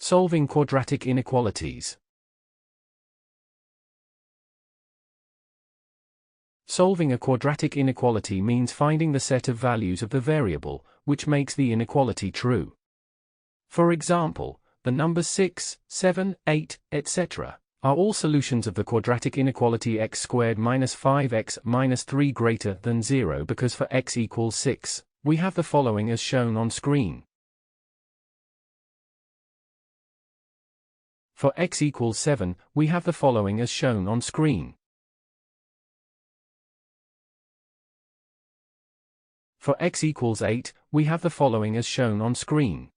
Solving quadratic inequalities. Solving a quadratic inequality means finding the set of values of the variable, which makes the inequality true. For example, the numbers 6, 7, 8, etc. are all solutions of the quadratic inequality x squared minus 5x minus 3 greater than 0 because for x equals 6, we have the following as shown on screen. For x equals 7, we have the following as shown on screen. For x equals 8, we have the following as shown on screen.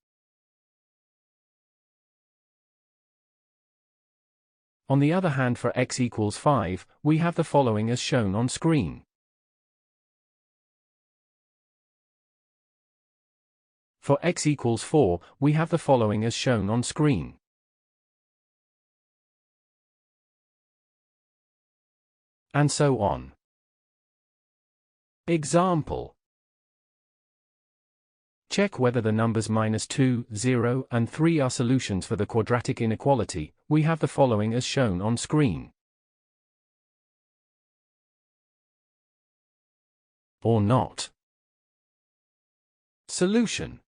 On the other hand, for x equals 5, we have the following as shown on screen. For x equals 4, we have the following as shown on screen. And so on. Example. Check whether the numbers -2, 0, and 3 are solutions for the quadratic inequality. We have the following as shown on screen. Or not. Solution.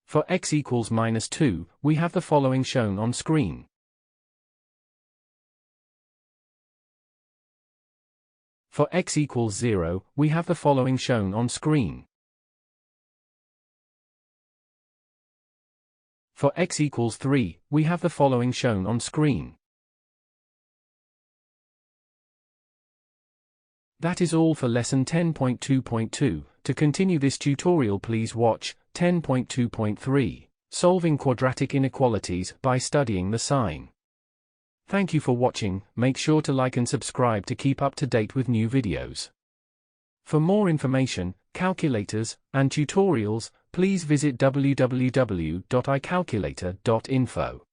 For x equals -2, we have the following shown on screen. For x equals 0, we have the following shown on screen. For x equals 3, we have the following shown on screen. That is all for lesson 10.2.2. To continue this tutorial, please watch 10.2.3, Solving Quadratic Inequalities by studying the sign. Thank you for watching. Make sure to like and subscribe to keep up to date with new videos. For more information, calculators, and tutorials, please visit www.icalculator.info.